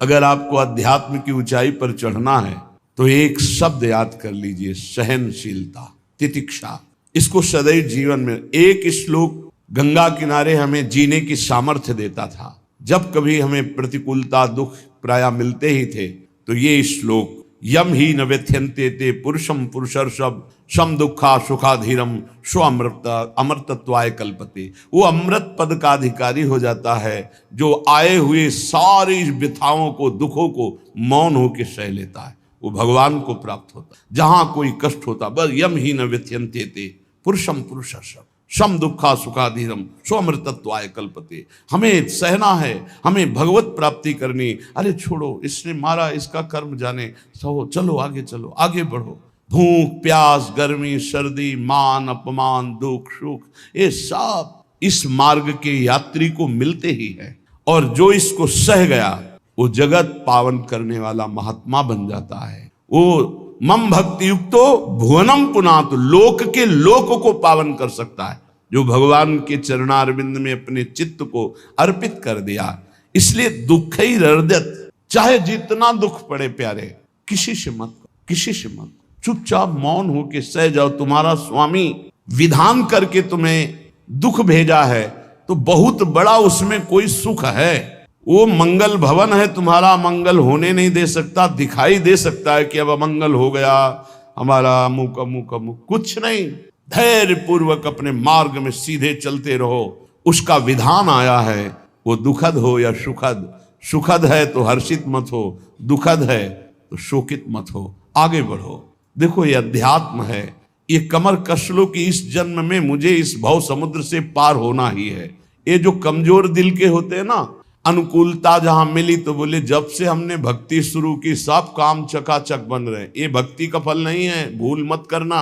अगर आपको अध्यात्म की ऊंचाई पर चढ़ना है तो एक शब्द याद कर लीजिए, सहनशीलता, तितिक्षा। इसको सदैव जीवन में, एक श्लोक गंगा किनारे हमें जीने की सामर्थ्य देता था। जब कभी हमें प्रतिकूलता, दुख प्राय मिलते ही थे तो ये श्लोक, यम ही न व्यथ्यन्ते ते पुरुषम पुरुषर्षभ सम दुखा सुखाधीरम स्व अमृतत्वाय कल्पते। वो अमृत पद का अधिकारी हो जाता है जो आए हुए सारी व्यथाओं को, दुखों को मौन होकर सह लेता है, वो भगवान को प्राप्त होता है। जहां कोई कष्ट होता, बस यम ही न व्यथ्यन्ते ते पुरुषम पुरुषर्षभ सम दुखा सुखाधीरम स्वमृतत्वाय कल्पते। हमें सहना है, हमें भगवत प्राप्ति करनी। अरे छोड़ो, इसने मारा, इसका कर्म जाने, सहो, चलो आगे, चलो आगे बढ़ो। भूख प्यास, गर्मी सर्दी, मान अपमान, दुख सुख, ये सब इस मार्ग के यात्री को मिलते ही है। और जो इसको सह गया वो जगत पावन करने वाला महात्मा बन जाता है। वो मम भक्ति युक्तो भुवनम पुनातु, लोक के लोक को पावन कर सकता है जो भगवान के चरणारविंद में अपने चित्त को अर्पित कर दिया। इसलिए दुख ही हृदयत, चाहे जितना दुख पड़े प्यारे, किसी से मत, किसी से मत, चुपचाप मौन होके सह जाओ। तुम्हारा स्वामी विधान करके तुम्हें दुख भेजा है तो बहुत बड़ा उसमें कोई सुख है। वो मंगल भवन है, तुम्हारा मंगल होने नहीं दे सकता। दिखाई दे सकता है कि अब अमंगल हो गया, हमारा अमुक अमुक अमुक, कुछ नहीं। धैर्य पूर्वक अपने मार्ग में सीधे चलते रहो। उसका विधान आया है, वो दुखद हो या सुखद। सुखद है तो हर्षित मत हो, दुखद है तो शोकित मत हो, आगे बढ़ो। देखो ये अध्यात्म है, ये कमर कस लो कि इस जन्म में मुझे इस भव समुद्र से पार होना ही है। ये जो कमजोर दिल के होते हैं ना, अनुकूलता जहां मिली तो बोले जब से हमने भक्ति शुरू की सब काम चकाचक बन रहे। ये भक्ति का फल नहीं है, भूल मत करना।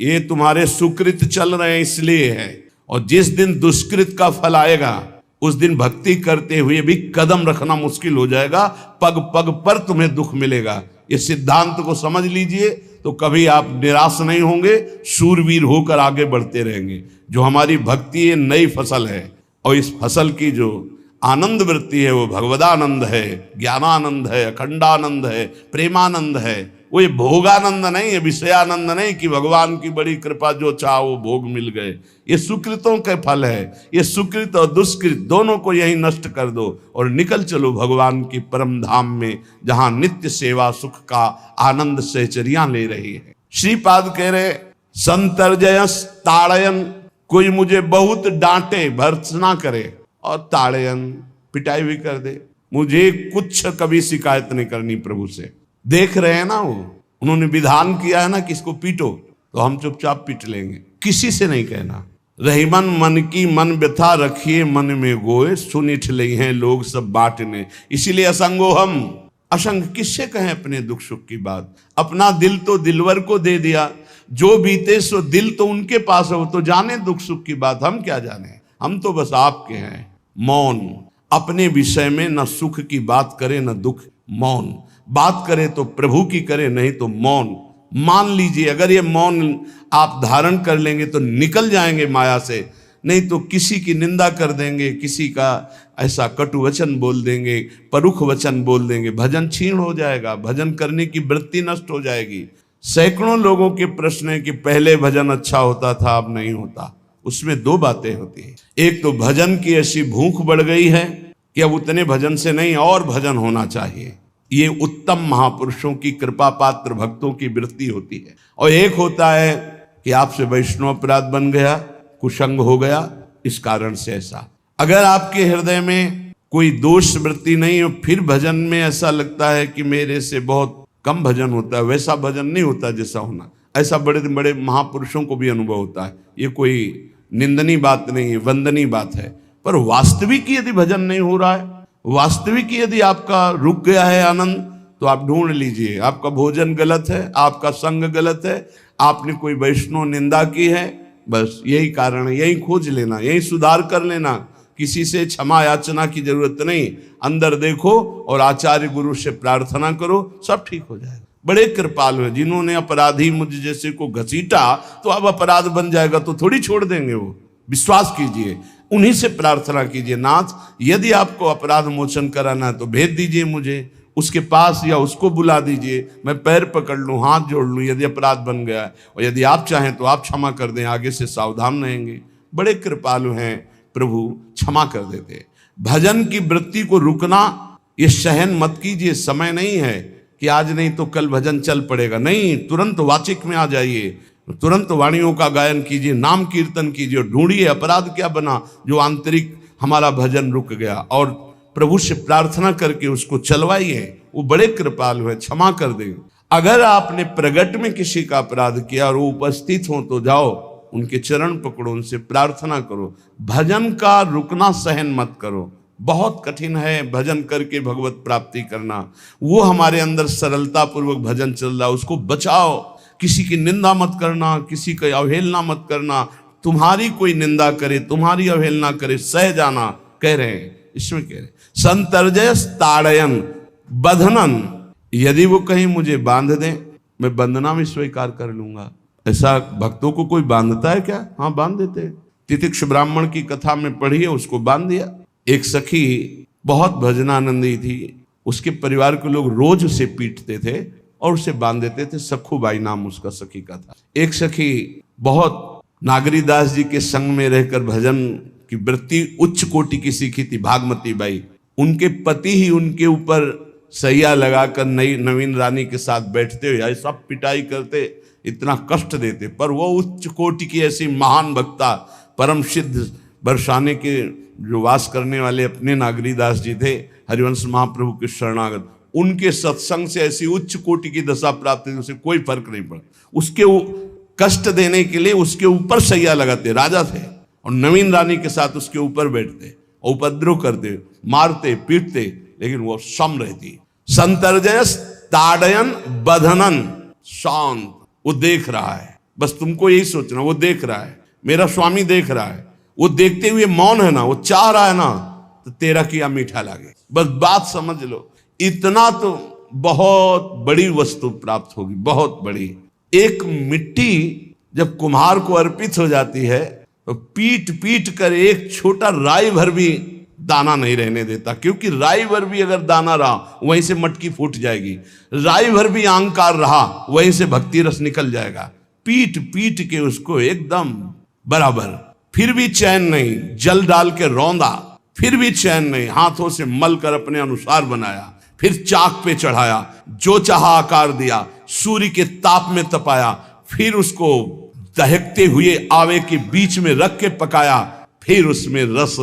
ये तुम्हारे सुकृत चल रहे हैं इसलिए है। और जिस दिन दुष्कृत का फल आएगा उस दिन भक्ति करते हुए भी कदम रखना मुश्किल हो जाएगा, पग पग पर तुम्हें दुख मिलेगा। ये सिद्धांत को समझ लीजिए तो कभी आप निराश नहीं होंगे, शूरवीर होकर आगे बढ़ते रहेंगे। जो हमारी भक्ति ये नई फसल है और इस फसल की जो आनंद वृत्ति है वो भगवदानंद है, ज्ञानानंद है, अखंडानंद है, प्रेमानंद है। वो ये भोगानंद नहीं है, विषयानंद नहीं कि भगवान की बड़ी कृपा जो चाहो वो भोग मिल गए। ये सुकृतों के फल है। ये सुकृत और दुष्कृत दोनों को यही नष्ट कर दो और निकल चलो भगवान की परम धाम में, जहां नित्य सेवा सुख का आनंद सहचरियां ले रही है। श्रीपाद कह रहे, संतर्जयस ताड़यन, कोई मुझे बहुत डांटे, भर्त्सना करे और ताड़यन, पिटाई भी कर दे, मुझे कुछ कभी शिकायत नहीं करनी प्रभु से। देख रहे हैं ना, वो उन्होंने विधान किया है ना कि इसको पीटो, तो हम चुपचाप पीट लेंगे, किसी से नहीं कहना। रहीमन मन की मन व्यथा रखिए मन में गोए, सुनिठ ले हैं लोग सब बांटने। इसीलिए असंगो हम, असंग किससे कहें अपने दुख सुख की बात। अपना दिल तो दिलवर को दे दिया, जो बीते सो दिल तो उनके पास हो, तो जाने दुख सुख की बात, हम क्या जाने। हम तो बस आपके हैं। मौन, अपने विषय में न सुख की बात करे न दुख, मौन। बात करे तो प्रभु की करे, नहीं तो मौन। मान लीजिए अगर ये मौन आप धारण कर लेंगे तो निकल जाएंगे माया से, नहीं तो किसी की निंदा कर देंगे, किसी का ऐसा कटु वचन बोल देंगे, परुख वचन बोल देंगे, भजन छीण हो जाएगा, भजन करने की वृत्ति नष्ट हो जाएगी। सैकड़ों लोगों के प्रश्न है कि पहले भजन अच्छा होता था अब नहीं होता। उसमें दो बातें होती है, एक तो भजन की ऐसी भूख बढ़ गई है कि अब उतने भजन से नहीं और भजन होना चाहिए। ये उत्तम महापुरुषों की कृपा पात्र भक्तों की वृत्ति होती है। और एक होता है कि आपसे वैष्णव अपराध बन गया, कुसंग हो गया, इस कारण से ऐसा। अगर आपके हृदय में कोई दोष वृत्ति नहीं हो, फिर भजन में ऐसा लगता है कि मेरे से बहुत कम भजन होता है, वैसा भजन नहीं होता जैसा होना। ऐसा बड़े बड़े महापुरुषों को भी अनुभव होता है। ये कोई निंदनीय बात नहीं है, वंदनीय बात है। पर वास्तविक यदि भजन नहीं हो रहा है, वास्तविक यदि आपका रुक गया है आनंद, तो आप ढूंढ लीजिए आपका भोजन गलत है, आपका संग गलत है, आपने कोई वैष्णव निंदा की है। बस यही कारण है, यही खोज लेना, यही सुधार कर लेना। किसी से क्षमा याचना की जरूरत नहीं, अंदर देखो और आचार्य गुरु से प्रार्थना करो, सब ठीक हो जाएगा। बड़े कृपालु है, जिन्होंने अपराधी मुझ जैसे को घसीटा तो अब अपराध बन जाएगा तो थोड़ी छोड़ देंगे वो। विश्वास कीजिए, उन्हीं से प्रार्थना कीजिए, नाथ यदि आपको अपराध मोचन कराना है तो भेज दीजिए मुझे, उसके पास या उसको बुला दीजिए, मैं पैर पकड़ लूं, हाथ जोड़ लूं यदि अपराध बन गया है, और यदि आप चाहें तो आप क्षमा कर दें, आगे से सावधान रहेंगे। बड़े कृपालु हैं प्रभु, क्षमा कर देते। भजन की वृत्ति को रुकना, ये सहन मत कीजिए। समय नहीं है कि आज नहीं तो कल भजन चल पड़ेगा, नहीं, तुरंत वाचिक में आ जाइए, तुरंत वाणियों का गायन कीजिए, नाम कीर्तन कीजिए, ढूंढिए अपराध क्या बना जो आंतरिक हमारा भजन रुक गया, और प्रभु से प्रार्थना करके उसको चलवाइए। वो बड़े कृपालु है, क्षमा कर देंगे। अगर आपने प्रगट में किसी का अपराध किया और वो उपस्थित हो तो जाओ, उनके चरण पकड़ो, उनसे प्रार्थना करो। भजन का रुकना सहन मत करो। बहुत कठिन है भजन करके भगवत प्राप्ति करना। वो हमारे अंदर सरलता पूर्वक भजन चल रहा है, उसको बचाओ। किसी की निंदा मत करना, किसी की अवहेलना मत करना। तुम्हारी कोई निंदा करे, तुम्हारी अवहेलना करे, सह जाना, कह रहे हैं, इसमें कह रहे हैं संतर्जय ताड़यन बंधनन, यदि वो कहीं मुझे बांध दें, मैं बंधना में स्वीकार कर लूंगा। ऐसा भक्तों को कोई बांधता है क्या? हाँ, बांध देते। तितिक्ष ब्राह्मण की कथा में पढ़िए, उसको बांध दिया। एक सखी बहुत भजनानंदी थी, उसके परिवार के लोग रोज उसे पीटते थे और उसे बांध देते थे। सखूबाई नाम उसका सखी का था। एक सखी बहुत नागरीदास जी के संग में रहकर भजन की वृत्ति उच्च कोटि की सीखी थी, भागमती बाई। उनके पति ही उनके ऊपर सैया लगाकर नवीन रानी के साथ बैठते हुए ऐसा पिटाई करते, इतना कष्ट देते, पर वो उच्च कोटि की ऐसी महान वक्ता, परम सिद्ध बरसाने के जो वास करने वाले अपने नागरीदास जी थे, हरिवंश महाप्रभु के शरणागत, उनके सत्संग से ऐसी उच्च कोटि की दशा प्राप्त हुई, उसे कोई फर्क नहीं पड़ा। उसके कष्ट देने के लिए उसके ऊपर सैया लगाते, राजा थे, और नवीन रानी के साथ उसके ऊपर बैठते, उपद्रव करते, मारते, पीटते, लेकिन वो सम रहती। संतर्जयस ताड़यन बंधनन, शांत, वो देख रहा है। बस तुमको यही सोचना, वो देख रहा है, मेरा स्वामी देख रहा है। वो देखते हुए मौन है ना, वो चाह रहा है ना, तो तेरा किया मीठा लागे। बस बात समझ लो, इतना तो बहुत बड़ी वस्तु प्राप्त होगी, बहुत बड़ी। एक मिट्टी जब कुम्हार को अर्पित हो जाती है तो पीट पीट कर एक छोटा राई भर भी दाना नहीं रहने देता, क्योंकि राई भर भी अगर दाना रहा वहीं से मटकी फूट जाएगी, राई भर भी अहंकार रहा वहीं से भक्ति रस निकल जाएगा। पीट पीट के उसको एकदम बराबर, फिर भी चैन नहीं, जल डाल के रौंदा, फिर भी चैन नहीं, हाथों से मल कर अपने अनुसार बनाया, फिर चाक पे चढ़ाया, जो चाहा आकार दिया, सूर्य के ताप में तपाया, फिर उसको दहकते हुए आवे के बीच में रख के पकाया, फिर उसमें रस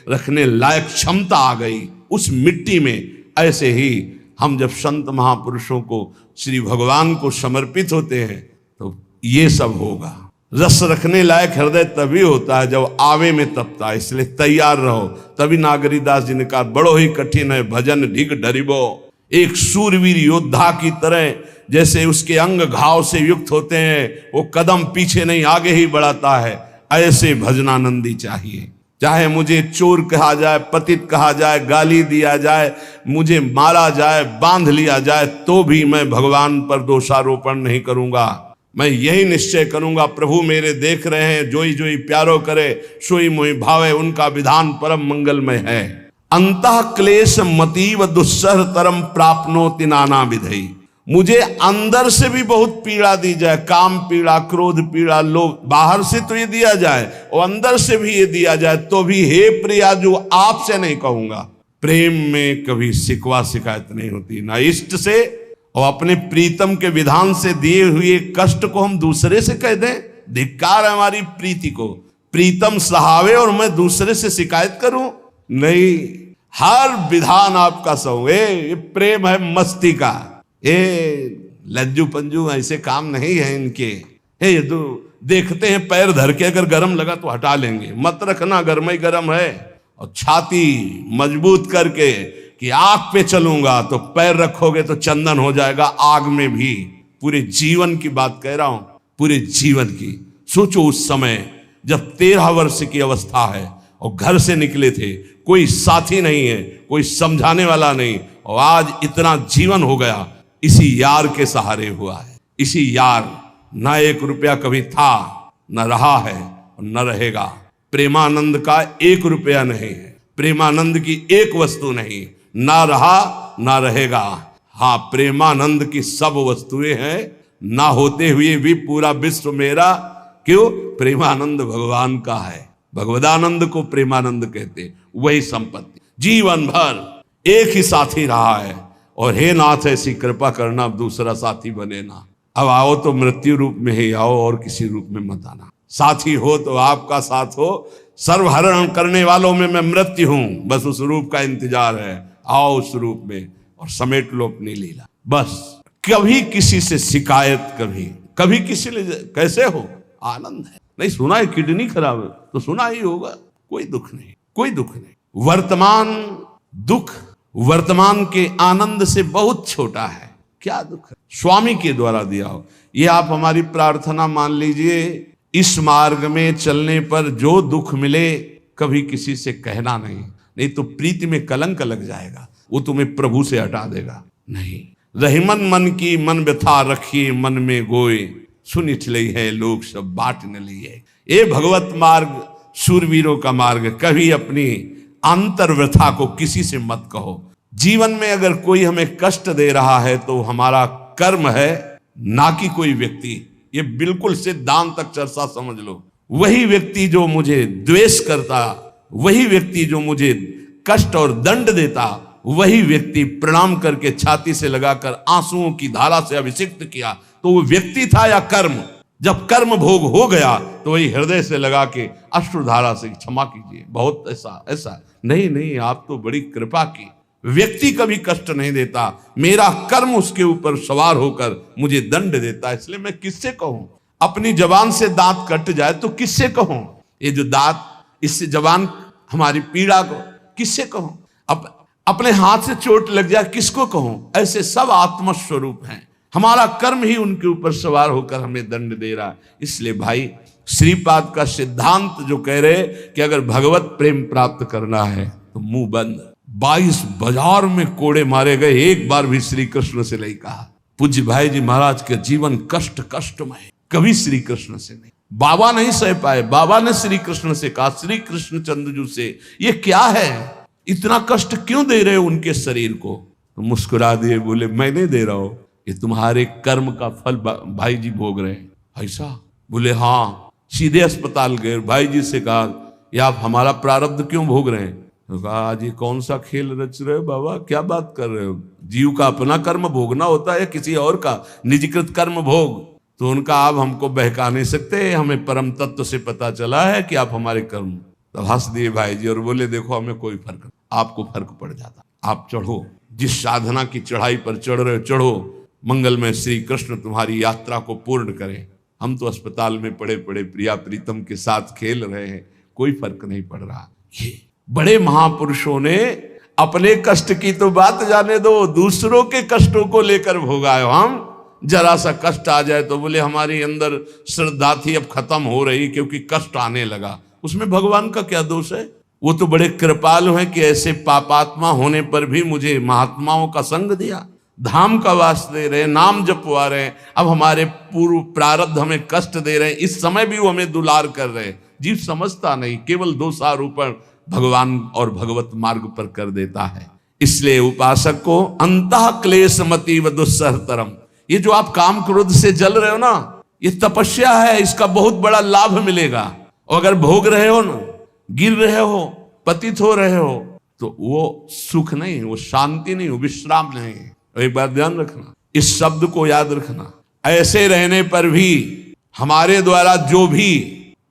रखने लायक क्षमता आ गई उस मिट्टी में। ऐसे ही हम जब संत महापुरुषों को, श्री भगवान को समर्पित होते हैं तो ये सब होगा। रस रखने लायक हृदय तभी होता है जब आवे में तपता है, इसलिए तैयार रहो। तभी नागरीदास जी ने कहा, बड़ो ही कठिन है भजन ढिग डरिबो। एक सूरवीर योद्धा की तरह जैसे उसके अंग घाव से युक्त होते हैं, वो कदम पीछे नहीं आगे ही बढ़ाता है, ऐसे भजनानंदी चाहिए। चाहे मुझे चोर कहा जाए, पतित कहा जाए, गाली दिया जाए, मुझे मारा जाए, बांध लिया जाए, तो भी मैं भगवान पर दोषारोपण नहीं करूंगा। मैं यही निश्चय करूंगा, प्रभु मेरे देख रहे हैं, जोई जोई प्यारो करे सोई मोई भावे, उनका विधान परम मंगलमय है। अंतः क्लेश मतीव दुस्सह तरम प्राप्नोति नाना विधि। मुझे अंदर से भी बहुत पीड़ा दी जाए, काम पीड़ा, क्रोध पीड़ा, लोभ, बाहर से तो ये दिया जाए और अंदर से भी ये दिया जाए, तो भी हे प्रिया जो आपसे नहीं कहूंगा। प्रेम में कभी शिकवा शिकायत नहीं होती, ना इष्ट से और अपने प्रीतम के विधान से दिए हुए कष्ट को हम दूसरे से कह दें। धिक्कार है हमारी प्रीति को, प्रीतम सहावे और मैं दूसरे से शिकायत करूं? नहीं, हर विधान आपका सहूं। ये प्रेम है मस्ती का, ये लज्जू पंजू ऐसे काम नहीं है इनके। ये तो देखते हैं पैर धर के अगर गर्म लगा तो हटा लेंगे, मत रखना गर्म ही गर्म है। और छाती मजबूत करके कि आग पे चलूंगा तो पैर रखोगे तो चंदन हो जाएगा आग में भी। पूरे जीवन की बात कह रहा हूं, पूरे जीवन की। सोचो उस समय जब 13 वर्ष की अवस्था है और घर से निकले थे, कोई साथी नहीं है, कोई समझाने वाला नहीं, और आज इतना जीवन हो गया इसी यार के सहारे हुआ है। इसी यार, ना 1 रुपया कभी था, न रहा है और न रहेगा। प्रेमानंद का 1 रुपया नहीं है, प्रेमानंद की 1 वस्तु नहीं, ना रहा ना रहेगा। हाँ, प्रेमानंद की सब वस्तुएं हैं, ना होते हुए भी पूरा विश्व मेरा। क्यों? प्रेमानंद भगवान का है। भगवदानंद को प्रेमानंद कहते। वही संपत्ति जीवन भर एक ही साथी रहा है। और हे नाथ, ऐसी कृपा करना, अब दूसरा साथी बने ना। अब आओ तो मृत्यु रूप में ही आओ, और किसी रूप में मत आना। साथी हो तो आपका साथ हो। सर्वहरण करने वालों में मैं मृत्यु हूं, बस उस रूप का इंतजार है। आओ उस रूप में और समेट लो अपनी लीला। बस कभी किसी से शिकायत, कभी किसी ने कैसे हो, आनंद है। नहीं सुना है किडनी खराब है तो सुना ही होगा, कोई दुख नहीं, कोई दुख नहीं। वर्तमान दुख वर्तमान के आनंद से बहुत छोटा है। क्या दुख है? स्वामी के द्वारा दिया हो। ये आप हमारी प्रार्थना मान लीजिए, इस मार्ग में चलने पर जो दुख मिले कभी किसी से कहना नहीं तो प्रीति में कलंक लग जाएगा, वो तुम्हें प्रभु से हटा देगा। नहीं, रहीमन मन की मन व्यथा रखिए मन में गोए, सुनिठ लई है लोग सब बाट न लिए। ये भगवत मार्ग शूरवीरों का मार्ग। कभी अपनी अंतर व्यथा को किसी से मत कहो। जीवन में अगर कोई हमें कष्ट दे रहा है तो हमारा कर्म है, ना कि कोई व्यक्ति। ये बिल्कुल सिद्धांत तक चर्चा समझ लो। वही व्यक्ति जो मुझे द्वेष करता, वही व्यक्ति जो मुझे कष्ट और दंड देता, वही व्यक्ति प्रणाम करके छाती से लगाकर आंसुओं की धारा से अभिषिक्त किया, तो वो व्यक्ति था या कर्म? जब कर्म भोग हो गया तो वही हृदय से लगा के अश्रुधारा से क्षमा कीजिए। बहुत ऐसा नहीं, आप तो बड़ी कृपा की। व्यक्ति कभी कष्ट नहीं देता, मेरा कर्म उसके ऊपर सवार होकर मुझे दंड देता। इसलिए मैं किससे कहूं? अपनी जबान से दांत कट जाए तो किससे कहूं? ये जो दांत, इससे जबान हमारी पीड़ा को किससे कहूं? अपने हाथ से चोट लग जाए किसको कहूं? ऐसे सब आत्मस्वरूप हैं। हमारा कर्म ही उनके ऊपर सवार होकर हमें दंड दे रहा है। इसलिए भाई, श्रीपाद का सिद्धांत जो कह रहे कि अगर भगवत प्रेम प्राप्त करना है तो मुंह बंद। 22 बाजार में कोड़े मारे गए, एक बार भी श्री कृष्ण से नहीं कहा। पूज्य भाई जी महाराज के जीवन कष्टमय, कभी श्री कृष्ण से नहीं। बाबा नहीं सह पाए, बाबा ने श्री कृष्ण से कहा, श्री कृष्ण चंद्रजू से, ये क्या है, इतना कष्ट क्यों दे रहे हो उनके शरीर को? तो मुस्कुरा दिए, बोले मैं नहीं दे रहा हूं, ये तुम्हारे कर्म का फल भाई जी भोग रहे हैं। ऐसा? बोले हाँ। सीधे अस्पताल गए, भाई जी से कहा, ये आप हमारा प्रारब्ध क्यों भोग रहे हैं? तो कहा, आज ये कौन सा खेल रच रहे हो बाबा, क्या बात कर रहे हो? जीव का अपना कर्म भोगना होता है, किसी और का निजीकृत कर्म भोग? तो उनका आप हमको बहका नहीं सकते, हमें परम तत्व से पता चला है कि आप हमारे कर्म। तब हंस दिए भाई जी और बोले, देखो हमें कोई फर्क नहीं, आपको फर्क पड़ जाता। आप चढ़ो, जिस साधना की चढ़ाई पर चढ़ रहे हो चढ़ो, मंगलमय श्री कृष्ण तुम्हारी यात्रा को पूर्ण करें। हम तो अस्पताल में पड़े पड़े प्रिया प्रीतम के साथ खेल रहे हैं, कोई फर्क नहीं पड़ रहा। ये बड़े महापुरुषों ने अपने कष्ट की तो बात जाने दो, दूसरों के कष्टों को लेकर भोगाए। हम जरा सा कष्ट आ जाए तो बोले हमारी अंदर श्रद्धा थी अब खत्म हो रही क्योंकि कष्ट आने लगा। उसमें भगवान का क्या दोष है? वो तो बड़े कृपालु हैं कि ऐसे पापात्मा होने पर भी मुझे महात्माओं का संग दिया, धाम का वास दे रहे, नाम जपवा रहे। अब हमारे पूर्व प्रारब्ध हमें कष्ट दे रहे हैं, इस समय भी वो हमें दुलार कर रहे हैं। जीव समझता नहीं, केवल दोषारोपण भगवान और भगवत मार्ग पर कर देता है। इसलिए उपासक को अंतः क्लेश मति व दुस्सहतरम, ये जो आप काम क्रोध से जल रहे हो ना, ये तपस्या है, इसका बहुत बड़ा लाभ मिलेगा। और अगर भोग रहे हो ना, गिर रहे हो, पतित हो रहे हो, तो वो सुख नहीं, वो शांति नहीं, वो विश्राम नहीं। एक बार ध्यान रखना, इस शब्द को याद रखना। ऐसे रहने पर भी हमारे द्वारा जो भी,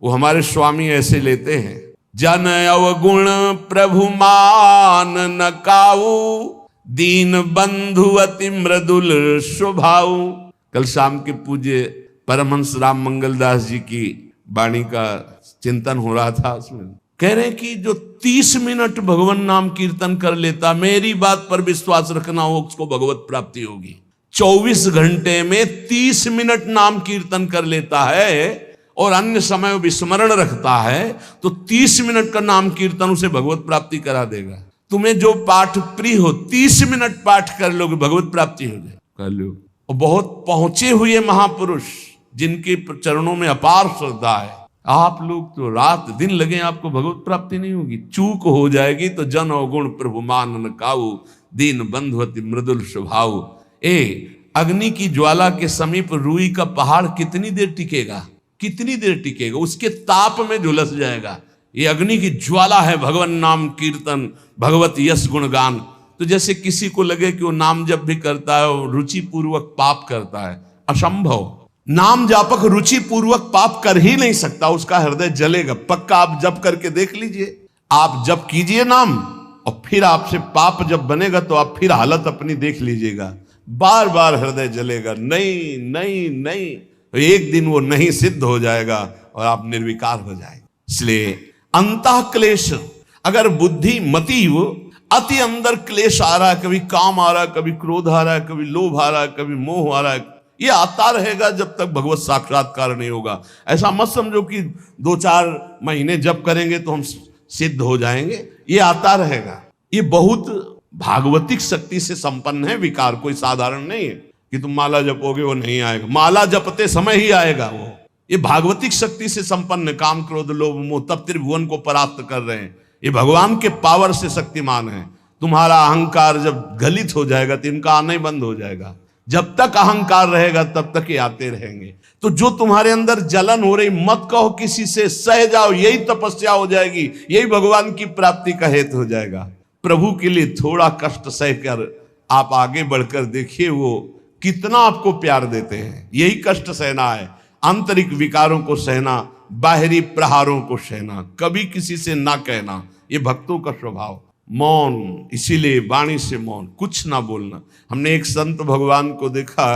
वो हमारे स्वामी ऐसे लेते हैं, जन अवगुण प्रभु मान न काऊ, दीन बंधु अति मृदुल स्वभाव। कल शाम के पूज्य परमहंस राम मंगलदास जी की वाणी का चिंतन हो रहा था, उसमें कह रहे कि जो 30 मिनट भगवान नाम कीर्तन कर लेता, मेरी बात पर विश्वास रखना हो, उसको भगवत प्राप्ति होगी। 24 घंटे में 30 मिनट नाम कीर्तन कर लेता है और अन्य समय विस्मरण रखता है, तो 30 मिनट का नाम कीर्तन उसे भगवत प्राप्ति करा देगा। तुम्हें जो पाठ प्रिय हो, 30 मिनट पाठ कर लोगे, भगवत प्राप्ति हो जाए, कर लो। और बहुत पहुंचे हुए महापुरुष जिनके चरणों में अपार श्रद्धा है, आप लोग तो रात दिन लगे, आपको भगवत प्राप्ति नहीं होगी। चूक हो जाएगी तो जन अवगुण प्रभु मानन काऊ, दीन बंधुवती मृदुल स्वभाव। अग्नि की ज्वाला के समीप रुई का पहाड़ कितनी देर टिकेगा, कितनी देर टिकेगा, उसके ताप में झुलस जाएगा। ये अग्नि की ज्वाला है भगवान नाम कीर्तन, भगवत यश गुणगान। तो जैसे किसी को लगे कि वो नाम जप भी करता है और रुचि पूर्वक पाप करता है, असंभव। नाम जापक रुचि पूर्वक पाप कर ही नहीं सकता, उसका हृदय जलेगा पक्का। आप जप करके देख लीजिए, आप जप कीजिए नाम और फिर आपसे पाप जब बनेगा तो आप फिर हालत अपनी देख लीजिएगा, बार बार हृदय जलेगा, नहीं नहीं नहीं। एक दिन वो नहीं सिद्ध हो जाएगा और आप निर्विकार हो जाएंगे। इसलिए अंतः क्लेश, अगर बुद्धि मति वो अति अंदर क्लेश आ रहा है, कभी काम आ रहा है, कभी क्रोध आ रहा है, कभी लोभ आ रहा है, कभी मोह आ रहा है, ये आता रहेगा जब तक भगवत साक्षात्कार नहीं होगा। ऐसा मत समझो कि 2-4 महीने जप करेंगे तो हम सिद्ध हो जाएंगे, ये आता रहेगा। ये बहुत भागवतिक शक्ति से संपन्न है विकार, कोई साधारण नहीं है कि तुम माला जपोगे वो नहीं आएगा, माला जपते समय ही आएगा वो। ये भागवतिक शक्ति से संपन्न, काम क्रोध लोभ मोह तब त्रिभुवन को परास्त कर रहे हैं। ये भगवान के पावर से शक्तिमान है। तुम्हारा अहंकार जब गलित हो जाएगा तो इनका आना ही बंद हो जाएगा। जब तक अहंकार रहेगा तब तक ये आते रहेंगे। तो जो तुम्हारे अंदर जलन हो रही, मत कहो किसी से, सह जाओ, यही तपस्या हो जाएगी, यही भगवान की प्राप्ति का हेतु हो जाएगा। प्रभु के लिए थोड़ा कष्ट सहकर आप आगे बढ़कर देखिए वो कितना आपको प्यार देते हैं। यही कष्ट सहना है, आंतरिक विकारों को सहना, बाहरी प्रहारों को सहना, कभी किसी से ना कहना, ये भक्तों का स्वभाव। मौन, इसीलिए वाणी से मौन, कुछ ना बोलना। हमने एक संत भगवान को देखा,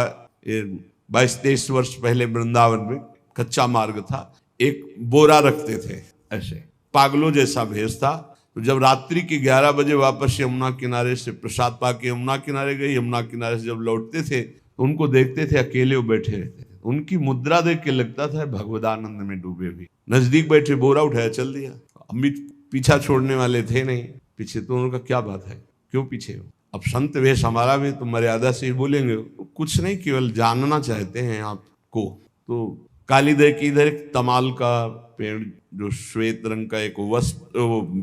22-23 वर्ष पहले वृंदावन में कच्चा मार्ग था, एक बोरा रखते थे, ऐसे पागलों जैसा भेष था। तो जब रात्रि के 11 बजे वापस यमुना किनारे से प्रसाद पाके यमुना किनारे गए, यमुना किनारे से जब लौटते थे तो उनको देखते थे अकेले वो बैठे रहते थे। उनकी मुद्रा देख के लगता था भगवदानंद में डूबे भी। नजदीक बैठे, बोरा उठाया, चल दिया। अमित पीछा छोड़ने वाले थे नहीं पीछे, तो उनका क्या बात है, क्यों पीछे हो। अब संत वेश हमारा भी तो मर्यादा से ही बोलेंगे, कुछ नहीं, केवल जानना चाहते हैं आपको। तो कालीदह की इधर एक तमाल का पेड़, जो श्वेत रंग का एक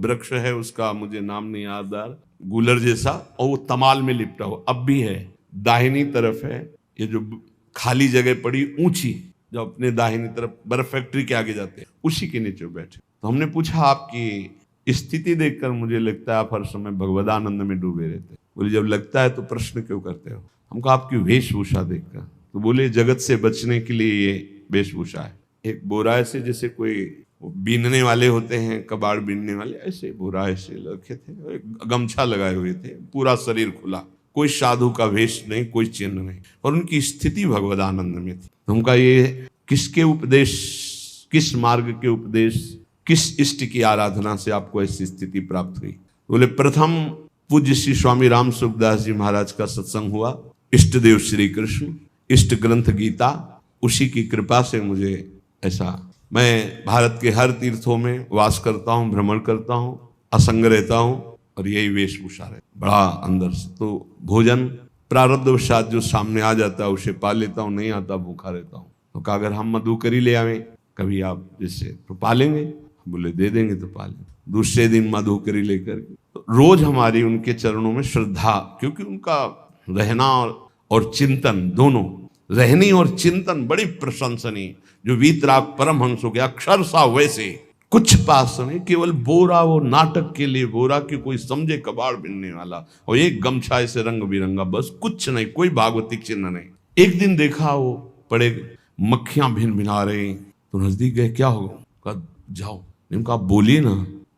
वृक्ष है, उसका मुझे नाम नहीं याद आ रहा, गूलर जैसा, और वो तमाल में लिपटा हो, अब भी है। दाहिनी तरफ है ये जो खाली जगह पड़ी ऊंची, जो अपने दाहिनी तरफ बर्फ फैक्ट्री के आगे जाते हैं, उसी के नीचे बैठे। तो हमने पूछा, आपकी स्थिति देखकर मुझे लगता है आप हर समय भगवदानंद में डूबे रहते। बोले जब लगता है तो प्रश्न क्यों करते हो। हमको आपकी वेशभूषा देखकर। तो बोले जगत से बचने के लिए ये वेशभूषा है। एक बोरा ऐसे जैसे कोई बीनने वाले होते हैं, कबाड़ बीनने वाले, ऐसे बोरा ऐसे रखे थे, एक गमछा लगाए हुए थे, पूरा शरीर खुला, कोई साधु का वेश नहीं, कोई चिन्ह नहीं, और उनकी स्थिति भगवदानंद में थी। तो उनका ये किसके उपदेश, किस मार्ग के उपदेश, किस इष्ट की आराधना से आपको ऐसी स्थिति प्राप्त हुई। बोले प्रथम पूज्य श्री स्वामी राम सुखदास जी महाराज का सत्संग हुआ, इष्ट देव श्री कृष्ण, इष्ट ग्रंथ गीता, उसी की कृपा से मुझे ऐसा, मैं भारत के हर तीर्थों में वास करता हूँ, भ्रमण करता हूँ, असंग रहता हूँ, और यही वेशभूषा है बड़ा अंदर से। तो भोजन प्रारब्धवशात जो सामने आ जाता है उसे पा लेता हूँ, नहीं आता भूखा रहता हूँ। तो कहा अगर हम मधुकरी ले आवे कभी आप जिससे तो पालेंगे, बोले दे देंगे तो पालेंगे। दूसरे दिन मधुकरी लेकर तो रोज हमारी उनके चरणों में श्रद्धा, क्योंकि उनका रहना और चिंतन दोनों, रहनी और चिंतन बड़ी प्रशंसनीय। जो वीतराग परमहंस हो गया, अक्षर सा वैसे, कुछ पास नहीं, केवल बोरा, वो नाटक के लिए बोरा कि कोई समझे कबाड़ बिनने वाला, और एक गमछा ऐसे रंग बिरंगा, बस कुछ नहीं, कोई भागवतिक चिन्ह नहीं। एक दिन देखा वो पड़े मक्खियां भिन भिना रही, तो नजदीक गए, क्या होगा, कहा जाओ, इनका बोलिए ना।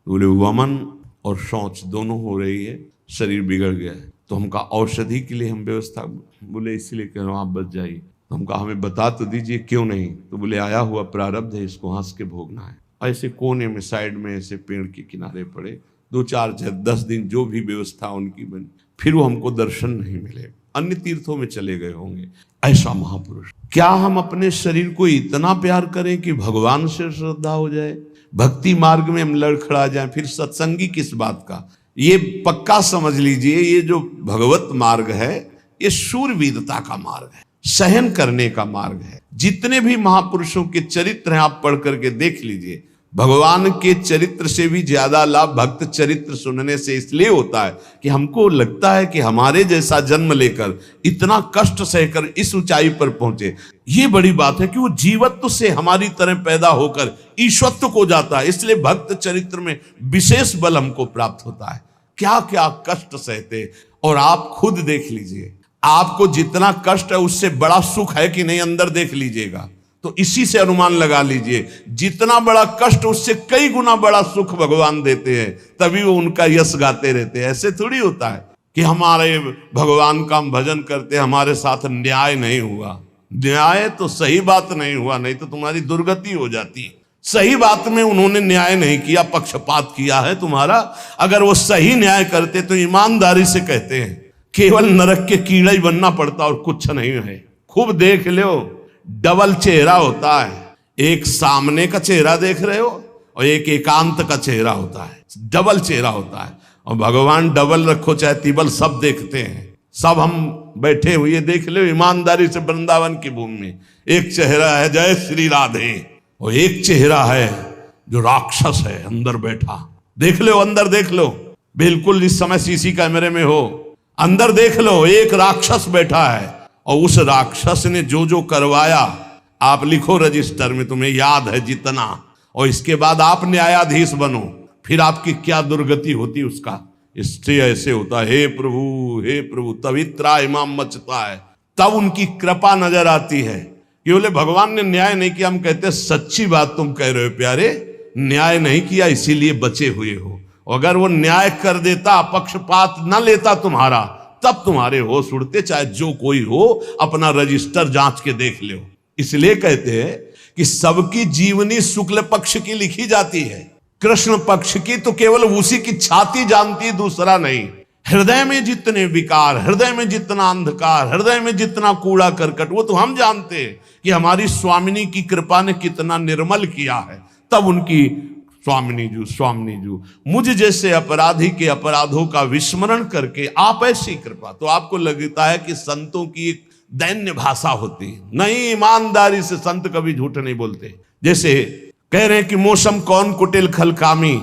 बोले वमन और शौच दोनों हो रही है, शरीर बिगड़ गया है। तो हम कहा औषधि के लिए हम व्यवस्था, बोले इसीलिए कह रहा हूँ आप बच जाइए। तो हम कहा हमें बता तो दीजिए क्यों नहीं। तो बोले आया हुआ प्रारब्ध है, इसको हंस के भोगना है। ऐसे कोने में साइड में ऐसे पेड़ के किनारे पड़े, 2-4-10 दिन जो भी व्यवस्था उनकी बनी, फिर वो हमको दर्शन नहीं मिले, अन्य तीर्थों में चले गए होंगे। ऐसा महापुरुष, क्या हम अपने शरीर को इतना प्यार करें कि भगवान से श्रद्धा हो जाए, भक्ति मार्ग में हम लड़खड़ा जाएं, फिर सत्संगी किस बात का। ये पक्का समझ लीजिए, ये जो भगवत मार्ग है ये शूरवीरता का मार्ग है। सहन करने का मार्ग है। जितने भी महापुरुषों के चरित्र हैं आप पढ़ करके देख लीजिए, भगवान के चरित्र से भी ज्यादा लाभ भक्त चरित्र सुनने से इसलिए होता है कि हमको लगता है कि हमारे जैसा जन्म लेकर इतना कष्ट सहकर इस ऊंचाई पर पहुंचे, ये बड़ी बात है कि वो जीवत्व से हमारी तरह पैदा होकर ईश्वत्व को जाता है। इसलिए भक्त चरित्र में विशेष बल हमको प्राप्त होता है। क्या क्या कष्ट सहते, और आप खुद देख लीजिए, आपको जितना कष्ट है उससे बड़ा सुख है कि नहीं, अंदर देख लीजिएगा तो इसी से अनुमान लगा लीजिए, जितना बड़ा कष्ट उससे कई गुना बड़ा सुख भगवान देते हैं, तभी वो उनका यश गाते रहते हैं। ऐसे थोड़ी होता है कि हमारे भगवान का हम भजन करते, हमारे साथ न्याय नहीं हुआ। न्याय तो सही बात नहीं हुआ, नहीं तो तुम्हारी दुर्गति हो जाती है। सही बात में उन्होंने न्याय नहीं किया, पक्षपात किया है तुम्हारा। अगर वो सही न्याय करते तो ईमानदारी से कहते हैं केवल नरक के कीड़ा ही बनना पड़ता और कुछ नहीं है। खूब देख लो, डबल चेहरा होता है, एक सामने का चेहरा देख रहे हो और एक एकांत का चेहरा होता है, डबल चेहरा होता है। और भगवान डबल रखो चाहे तिबल, सब देखते हैं। सब हम बैठे हुए देख लो ईमानदारी से वृंदावन की भूमि में, एक चेहरा है जय श्री राधे और एक चेहरा है जो राक्षस है अंदर बैठा। देख लो, अंदर देख लो, बिल्कुल इस समय सीसी कैमरे में हो, अंदर देख लो, एक राक्षस बैठा है और उस राक्षस ने जो जो करवाया आप लिखो रजिस्टर में, तुम्हें याद है जितना, और इसके बाद आप न्यायाधीश बनो, फिर आपकी क्या दुर्गति होती उसका। इससे ऐसे होता है, हे प्रभु तभी त्राहिमाम मचता है, तब उनकी कृपा नजर आती है कि बोले भगवान ने न्याय नहीं किया। हम कहते सच्ची बात तुम कह रहे हो प्यारे, न्याय नहीं किया इसीलिए बचे हुए हो। अगर वो न्याय कर देता, पक्षपात न लेता तुम्हारा, तब तुम्हारे होश उड़ते, चाहे जो कोई हो अपना रजिस्टर जांच के देख लो। इसलिए कहते हैं कि सबकी जीवनी शुक्ल पक्ष की लिखी जाती है, कृष्ण पक्ष की तो केवल उसी की छाती जानती, दूसरा नहीं। हृदय में जितने विकार, हृदय में जितना अंधकार, हृदय में जितना कूड़ा करकट, वो तो हम जानते हैं कि हमारी स्वामिनी की कृपा ने कितना निर्मल किया है। तब उनकी स्वामिनी जू मुझ जैसे अपराधी के अपराधों का विस्मरण करके आप ऐसी कृपा, तो आपको लगता है कि संतों की एक दैन्य भाषा होती है। नहीं, ईमानदारी से संत कभी झूठ नहीं बोलते। जैसे कह रहे हैं कि मौसम कौन कुटिल खलकामी,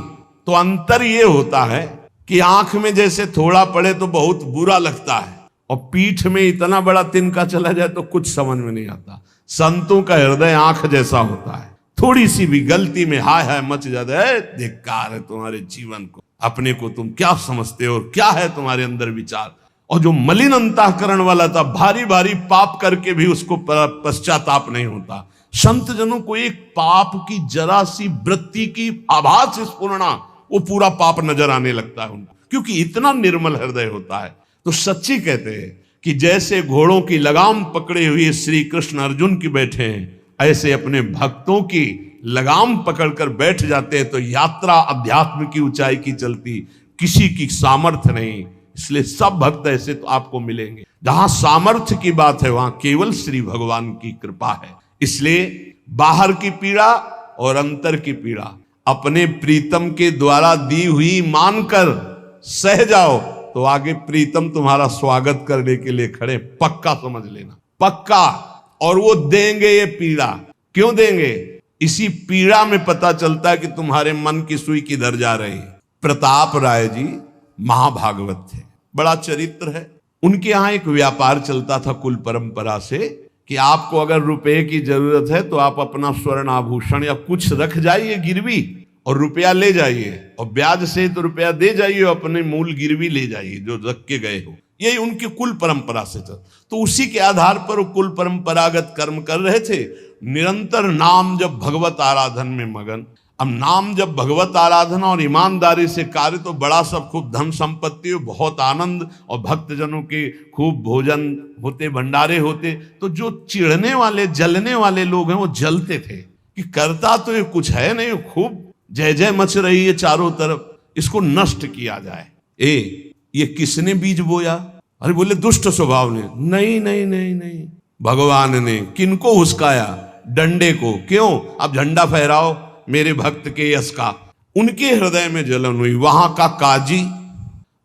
तो अंतर ये होता है कि आंख में जैसे थोड़ा पड़े तो बहुत बुरा लगता है, और पीठ में इतना बड़ा तिनका चला जाए तो कुछ समझ में नहीं आता। संतों का हृदय आंख जैसा होता है, थोड़ी सी भी गलती में हाय हाय मच जाता है। धिक्कार है तुम्हारे जीवन को, अपने को तुम क्या समझते हो, क्या है तुम्हारे अंदर विचार। और जो मलिन अंतःकरण वाला था, भारी भारी पाप करके भी उसको पश्चाताप नहीं होता। संत जनों को एक पाप की जरा सी वृत्ति की आभास स्फुरना, वो पूरा पाप नजर आने लगता है उनको, क्योंकि इतना निर्मल हृदय होता है। तो सच्ची कहते हैं कि जैसे घोड़ों की लगाम पकड़े हुए श्री कृष्ण अर्जुन की बैठे हैं, ऐसे अपने भक्तों की लगाम पकड़कर बैठ जाते हैं, तो यात्रा अध्यात्म की ऊंचाई की चलती, किसी की सामर्थ्य नहीं। इसलिए सब भक्त ऐसे तो आपको मिलेंगे। जहां सामर्थ्य की बात है वहां केवल श्री भगवान की कृपा है। इसलिए बाहर की पीड़ा और अंतर की पीड़ा अपने प्रीतम के द्वारा दी हुई मानकर सह जाओ, तो आगे प्रीतम तुम्हारा स्वागत करने के लिए खड़े, पक्का समझ लेना, पक्का। और वो देंगे ये पीड़ा, क्यों देंगे? इसी पीड़ा में पता चलता है कि तुम्हारे मन की सुई किधर जा रही है। प्रताप राय जी महाभागवत थे, बड़ा चरित्र है। उनके यहाँ एक व्यापार चलता था कुल परंपरा से कि आपको अगर रुपए की जरूरत है तो आप अपना स्वर्ण आभूषण या कुछ रख जाइए गिरवी और रुपया ले जाइए, और ब्याज से तो रुपया दे जाइए, अपने मूल गिरवी ले जाइए जो रख के गए हो। यही उनकी कुल परंपरा से चल, तो उसी के आधार पर वो कुल परंपरागत कर्म कर रहे थे। निरंतर नाम जब भगवत आराधन में मगन। अब नाम जब भगवत आराधना और ईमानदारी से कार्य, तो बड़ा सब खूब धन संपत्ति, बहुत आनंद, और भक्तजनों के खूब भोजन होते, भंडारे होते। तो जो चिढ़ने वाले जलने वाले लोग हैं वो जलते थे कि करता तो ये कुछ है नहीं, खूब जय जय मच रही है चारों तरफ, इसको नष्ट किया जाए। ये किसने बीज बोया? अरे बोले दुष्ट स्वभाव ने। नहीं नहीं नहीं नहीं, भगवान ने। किनको हुस्काया? डंडे को। क्यों? अब झंडा फहराओ मेरे भक्त के यश का। उनके हृदय में जलन हुई। वहां का काजी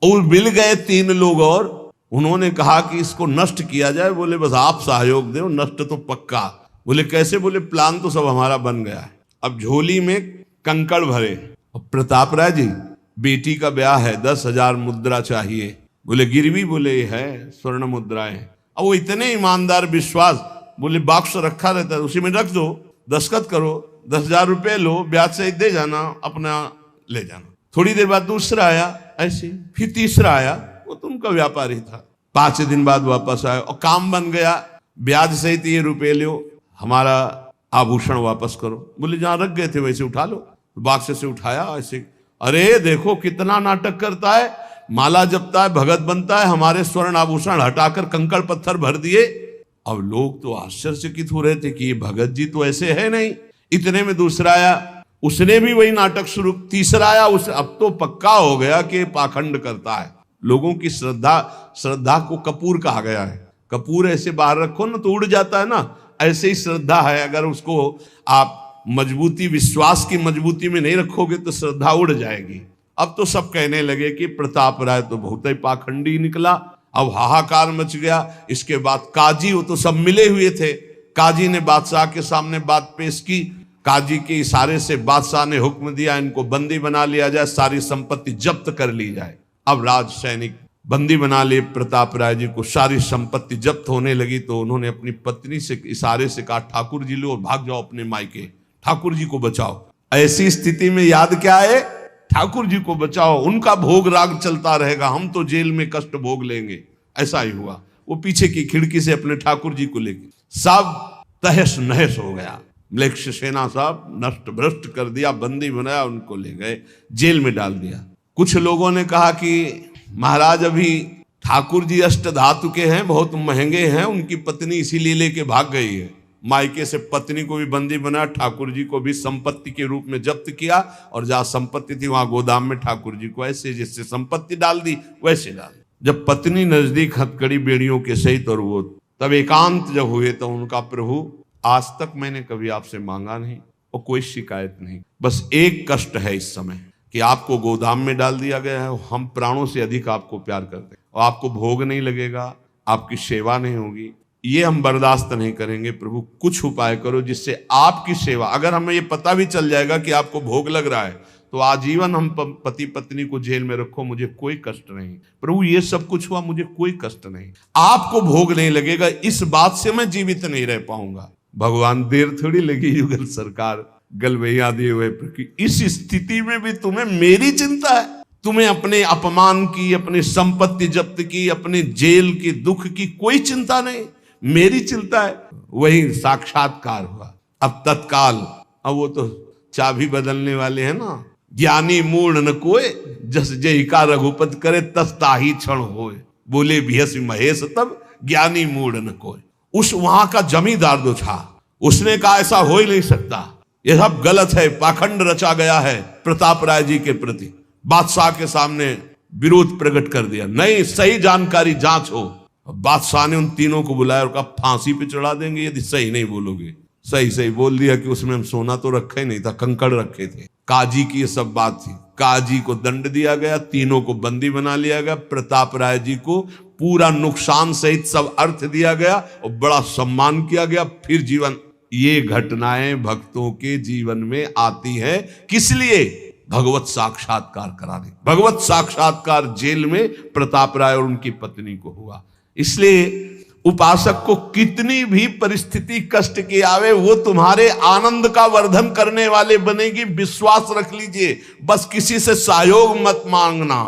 और मिल गए 3 लोग, और उन्होंने कहा कि इसको नष्ट किया जाए। बोले बस आप सहयोग दो, नष्ट तो पक्का। बोले कैसे? बोले प्लान तो सब हमारा बन गया है। अब झोली में कंकड़ भरे। अब प्रताप राय जी, बेटी का ब्याह है, 10,000 मुद्रा चाहिए। बोले गिरवी? बोले ये है स्वर्ण मुद्राएं। अब वो इतने ईमानदार, विश्वास, बोले बॉक्स रखा रहता है, उसी में रख दो, दस्तखत करो, 10,000 रुपये लो, ब्याज से दे जाना, अपना ले जाना। थोड़ी देर बाद दूसरा आया ऐसे, फिर तीसरा आया, वो तो उनका व्यापारी था। 5 दिन बाद वापस आया और काम बन गया, ब्याज सहित ये रुपये लो, हमारा आभूषण वापस करो। बोले जहां रख गए थे वैसे उठा लो। बाक्स से उठाया ऐसे, अरे देखो कितना नाटक करता है, माला जपता है, भगत बनता है, हमारे स्वर्ण आभूषण हटाकर कंकड़ पत्थर भर दिए। अब लोग तो आश्चर्यचकित हो रहे थे कि ये भगत जी तो ऐसे है नहीं। इतने में दूसरा आया, उसने भी वही नाटक शुरू। तीसरा आया, उस अब तो पक्का हो गया कि पाखंड करता है। लोगों की श्रद्धा को कपूर कहा गया है। कपूर ऐसे बाहर रखो ना तो उड़ जाता है ना, ऐसे ही श्रद्धा है। अगर उसको आप मजबूती, विश्वास की मजबूती में नहीं रखोगे तो श्रद्धा उड़ जाएगी। अब तो सब कहने लगे कि प्रताप राय तो बहुत ही पाखंडी निकला। अब हाहाकार मच गया। इसके बाद काजी, वो तो सब मिले हुए थे, काजी ने बादशाह के सामने बात पेश की। काजी के इशारे से बादशाह ने हुक्म दिया इनको बंदी बना लिया जाए, सारी संपत्ति जब्त कर ली जाए। अब राज सैनिक बंदी बना लिए प्रताप राय जी को। सारी संपत्ति जब्त होने लगी तो उन्होंने अपनी पत्नी से इशारे से कहा, ठाकुर जी लो और भाग जाओ अपने मायके, ठाकुर जी को बचाओ। ऐसी स्थिति में याद क्या है? ठाकुर जी को बचाओ, उनका भोग राग चलता रहेगा, हम तो जेल में कष्ट भोग लेंगे। ऐसा ही हुआ। वो पीछे की खिड़की से अपने ठाकुर जी को लेके सब तहस नहस हो गया। म्लेच्छ सेना साहब नष्ट भ्रष्ट कर दिया, बंदी बनाया, उनको ले गए, जेल में डाल दिया। कुछ लोगों ने कहा कि महाराज अभी ठाकुर जी अष्ट धातु के हैं, बहुत महंगे हैं, उनकी पत्नी इसीलिए लेके भाग गई है। मायके से पत्नी को भी बंदी बनाया, ठाकुर जी को भी संपत्ति के रूप में जब्त किया, और जहां संपत्ति थी वहां गोदाम में ठाकुर जी को ऐसे जैसे संपत्ति डाल दी वैसे डाल दी। जब पत्नी नजदीक हथकड़ी बेड़ियों के सहित और वो तब एकांत जब हुए तो उनका, प्रभु आज तक मैंने कभी आपसे मांगा नहीं और कोई शिकायत नहीं, बस एक कष्ट है इस समय कि आपको गोदाम में डाल दिया गया है। हम प्राणों से अधिक आपको प्यार करते हैं और आपको भोग नहीं लगेगा, आपकी सेवा नहीं होगी, ये हम बर्दाश्त नहीं करेंगे। प्रभु कुछ उपाय करो जिससे आपकी सेवा, अगर हमें ये पता भी चल जाएगा कि आपको भोग लग रहा है तो आजीवन हम पति पत्नी को जेल में रखो, मुझे कोई कष्ट नहीं। प्रभु ये सब कुछ हुआ, मुझे कोई कष्ट नहीं, आपको भोग नहीं लगेगा, इस बात से मैं जीवित नहीं रह पाऊंगा। भगवान देर थोड़ी लगी युगल सरकार गलवैया दिए हुए, इस स्थिति में भी तुम्हें मेरी चिंता है? तुम्हें अपने अपमान की, अपनी संपत्ति जब्त की, अपने जेल की दुख की कोई चिंता नहीं, मेरी चिंता है। वही साक्षात्कार हुआ। अब तत्काल, अब वो तो चाबी बदलने वाले हैं ना, ज्ञानी मूढ़ न कोय, जस जय का रघुपत करे तस ताही क्षण होए, बोले भियस महेश तब ज्ञानी मूढ़ न कोय। उस वहां का जमींदार जो था उसने कहा ऐसा हो ही नहीं सकता, ये सब गलत है, पाखंड रचा गया है प्रताप राय जी के प्रति। बादशाह के सामने विरोध प्रकट कर दिया, नहीं सही जानकारी जांच हो। बादशाह ने उन तीनों को बुलाया और कहा फांसी पे चढ़ा देंगे यदि सही नहीं बोलोगे। सही सही बोल दिया कि उसमें हम सोना तो रखा ही नहीं था, कंकड़ रखे थे। काजी की ये सब बात थी। काजी को दंड दिया गया, तीनों को बंदी बना लिया गया। प्रताप राय जी को पूरा नुकसान सहित सब अर्थ दिया गया और बड़ा सम्मान किया गया। फिर जीवन, ये घटनाएं भक्तों के जीवन में आती है किस लिए? भगवत साक्षात्कार कराने। भगवत साक्षात्कार जेल में प्रताप राय और उनकी पत्नी को हुआ। इसलिए उपासक को कितनी भी परिस्थिति कष्ट की आवे, वो तुम्हारे आनंद का वर्धन करने वाले बनेगी, विश्वास रख लीजिए। बस किसी से सहयोग मत मांगना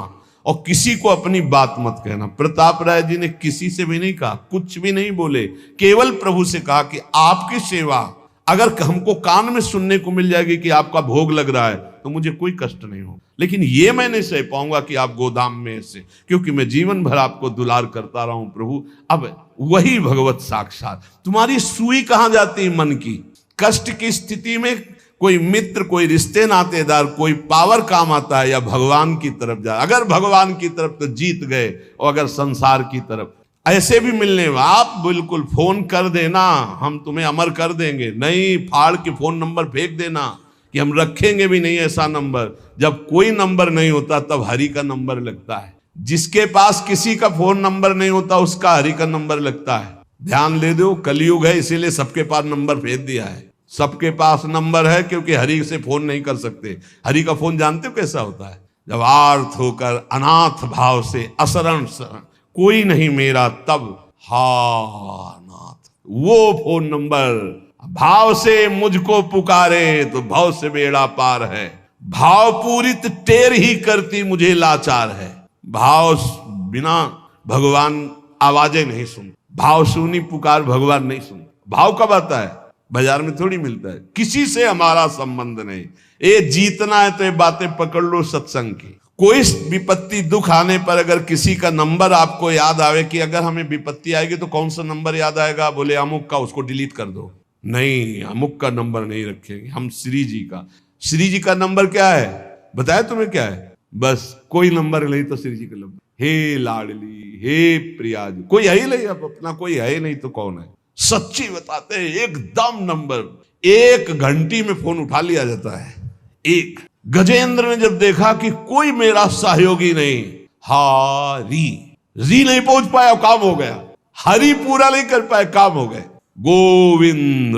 और किसी को अपनी बात मत कहना। प्रताप राय जी ने किसी से भी नहीं कहा, कुछ भी नहीं बोले, केवल प्रभु से कहा कि आपकी सेवा अगर हमको कान में सुनने को मिल जाएगी कि आपका भोग लग रहा है तो मुझे कोई कष्ट नहीं हो, लेकिन ये मैं नहीं सह पाऊंगा कि आप गोदाम में ऐसे, क्योंकि मैं जीवन भर आपको दुलार करता रहा हूं प्रभु। अब वही भगवत साक्षात। तुम्हारी सुई कहां जाती है मन की? कष्ट की स्थिति में कोई मित्र, कोई रिश्ते नातेदार, कोई पावर काम आता है या भगवान की तरफ जा? अगर भगवान की तरफ तो जीत गए, और अगर संसार की तरफ ऐसे भी मिलने, आप बिल्कुल फोन कर देना, हम तुम्हें अमर कर देंगे, नहीं फाड़ के फोन नंबर फेंक देना कि हम रखेंगे भी नहीं ऐसा नंबर। जब कोई नंबर नहीं होता तब हरि का नंबर लगता है। जिसके पास किसी का फोन नंबर नहीं होता उसका हरि का नंबर लगता है। ध्यान ले दो, कलयुग है इसीलिए सबके पास नंबर भेज दिया है। सबके पास नंबर है क्योंकि हरि से फोन नहीं कर सकते। हरि का फोन जानते हो कैसा होता है? जब आर्थ होकर अनाथ भाव से असरण कोई नहीं मेरा तब हा नाथ, वो फोन नंबर भाव से मुझको पुकारे तो भाव से बेड़ा पार है। भाव पूरित टेर ही करती मुझे लाचार है। भाव बिना भगवान आवाजें नहीं सुन, भाव सुनी पुकार भगवान नहीं सुन। भाव कब आता है? बाजार में थोड़ी मिलता है। किसी से हमारा संबंध नहीं। ये जीतना है तो ये बातें पकड़ लो सत्संग की। कोई विपत्ति दुख आने पर अगर किसी का नंबर आपको याद आवे कि अगर हमें विपत्ति आएगी तो कौन सा नंबर याद आएगा? बोले अमुक का, उसको डिलीट कर दो। नहीं, अमुक का नंबर नहीं रखेंगे हम, श्री जी का। श्री जी का नंबर क्या है बताया तुम्हें? क्या है? बस कोई नंबर नहीं तो श्री जी का नंबर, हे लाडली, हे प्रिया जी, कोई है ही नहीं। अब अपना कोई है ही नहीं तो कौन है? सच्ची बताते हैं, एकदम नंबर 1 घंटी में फोन उठा लिया जाता है। एक गजेंद्र ने जब देखा कि कोई मेरा सहयोगी नहीं, री नहीं पहुंच पाया, काम हो गया। हरि पूरा नहीं कर पाए, काम हो गए। गोविंद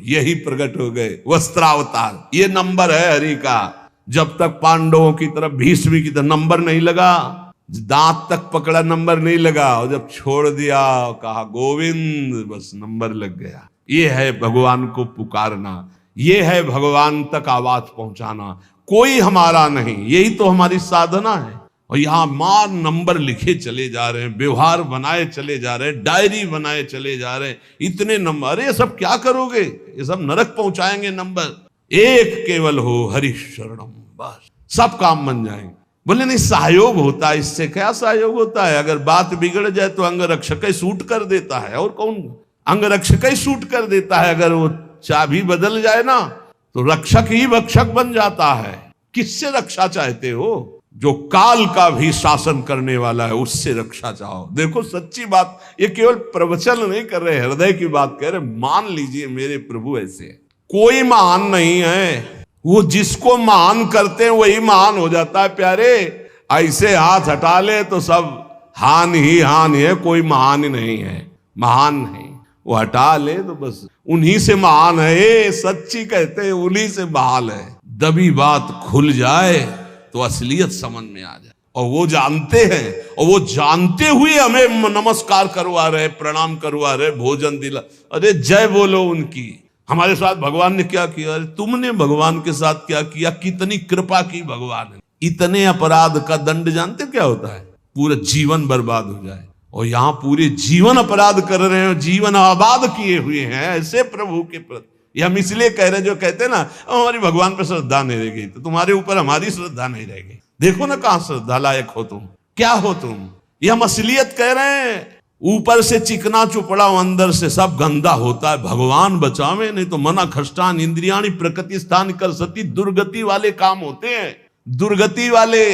यही प्रकट हो गए, वस्त्रावतार। ये नंबर है हरि का। जब तक पांडवों की तरफ, भीष्म की तरफ नंबर नहीं लगा, दांत तक पकड़ा नंबर नहीं लगा, और जब छोड़ दिया कहा गोविंद, बस नंबर लग गया। ये है भगवान को पुकारना, ये है भगवान तक आवाज पहुंचाना। कोई हमारा नहीं, यही तो हमारी साधना है। और यहां मां नंबर लिखे चले जा रहे हैं, व्यवहार बनाए चले जा रहे हैं, डायरी बनाए चले जा रहे हैं। इतने नंबर, अरे ये सब क्या करोगे? ये सब नरक पहुंचाएंगे नंबर। एक केवल हो हरि शरणम, बस सब काम बन जाएंगे। बोले नहीं, सहयोग होता है। इससे क्या सहयोग होता है? अगर बात बिगड़ जाए तो अंग रक्षक ही सूट कर देता है। और कौन? अंग रक्षक ही सूट कर देता है। अगर वो चाबी बदल जाए ना तो रक्षक ही भक्षक बन जाता है। किससे रक्षा चाहते हो? जो काल का भी शासन करने वाला है, उससे रक्षा चाहो। देखो सच्ची बात, ये केवल प्रवचन नहीं कर रहे, हृदय की बात कह रहे। मान लीजिए मेरे प्रभु ऐसे है, कोई महान नहीं है। वो जिसको महान करते हैं वही महान हो जाता है प्यारे। ऐसे हाथ हटा ले तो सब हान ही हान है, कोई महान ही नहीं है। महान नहीं, वो हटा ले तो बस उन्हीं से महान है। सच्ची कहते हैं उन्हीं से महान है। दबी बात खुल जाए तो असलियत समझ में आ जाए। और वो जानते हैं, और वो जानते हुए हमें नमस्कार करवा रहे, प्रणाम करवा रहे, भोजन दिला। अरे जय बोलो उनकी। हमारे साथ भगवान ने क्या किया? अरे तुमने भगवान के साथ क्या किया? कितनी कृपा की भगवान ने। इतने अपराध का दंड जानते क्या होता है? पूरा जीवन बर्बाद हो जाए। और यहाँ पूरे जीवन अपराध कर रहे हैं, जीवन आबाद किए हुए हैं ऐसे प्रभु के प्रति। ये हम इसलिए कह रहे हैं, जो कहते हैं ना हमारी भगवान पर श्रद्धा नहीं रह गई, तो तुम्हारे ऊपर हमारी श्रद्धा नहीं रह गई। देखो ना कहां श्रद्धा लायक हो तुम, क्या हो तुम। ये हम असलियत कह रहे हैं। ऊपर से चिकना चुपड़ा, अंदर से सब गंदा होता है। भगवान बचावे, नहीं तो मना खष्टान इंद्रियाणी प्रकृति स्थान कर सती। दुर्गति वाले काम होते हैं, दुर्गति वाले।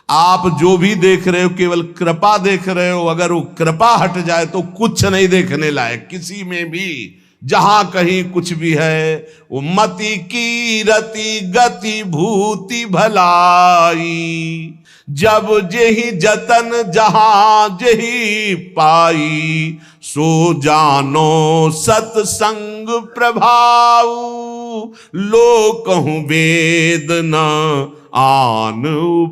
आप जो भी देख रहे हो केवल कृपा देख रहे हो। अगर वो कृपा हट जाए तो कुछ नहीं देखने लायक किसी में भी। जहां कहीं कुछ भी है वो मति की रति गति भूति भलाई। जब जेहि जतन जहां जेहि पाई, सो जानो सत्संग प्रभाव। लो कहूं वेद न आन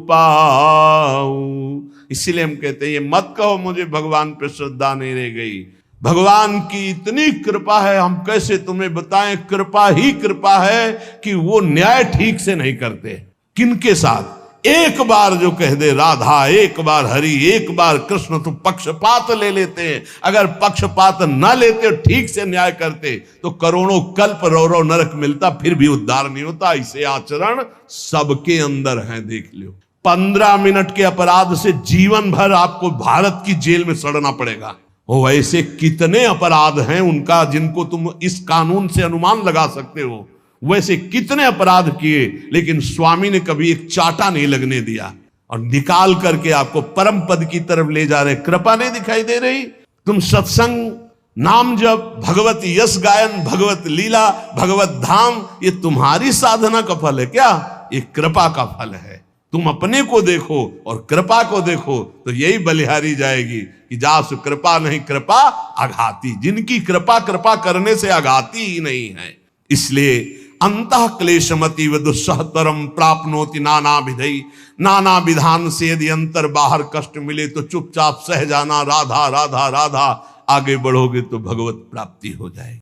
पाऊ। इसीलिए हम कहते हैं ये मत कहो मुझे भगवान पे श्रद्धा नहीं रह गई। भगवान की इतनी कृपा है, हम कैसे तुम्हें बताएं। कृपा ही कृपा है कि वो न्याय ठीक से नहीं करते। किनके साथ? एक बार जो कह दे राधा, एक बार हरि, एक बार कृष्ण, तो पक्षपात ले लेते हैं। अगर पक्षपात न लेते, ठीक से न्याय करते, तो करोड़ों कल्प रो नरक मिलता, फिर भी उद्धार नहीं होता। ऐसे आचरण सबके अंदर है, देख लो। 15 मिनट के अपराध से जीवन भर आपको भारत की जेल में सड़ना पड़ेगा। वो ऐसे कितने अपराध हैं उनका, जिनको तुम इस कानून से अनुमान लगा सकते हो। वैसे कितने अपराध किए, लेकिन स्वामी ने कभी एक चाटा नहीं लगने दिया, और निकाल करके आपको परम पद की तरफ ले जा रहे। कृपा नहीं दिखाई दे रही? तुम सत्संग, नाम जप, भगवत यश गायन, भगवत लीला, भगवत धाम, ये तुम्हारी साधना का फल है क्या? ये कृपा का फल है। तुम अपने को देखो और कृपा को देखो तो यही बलिहारी जाएगी कि जासु कृपा नहीं कृपा आघाती, जिनकी कृपा कृपा करने से आघाती ही नहीं है। इसलिए अंतः क्लेशमतीव दुस्सहतरम प्राप्नोति नाना विधि, नाना विधान से यदि अंतर बाहर कष्ट मिले तो चुपचाप सह जाना, राधा राधा राधा, आगे बढ़ोगे तो भगवत प्राप्ति हो जाएगी।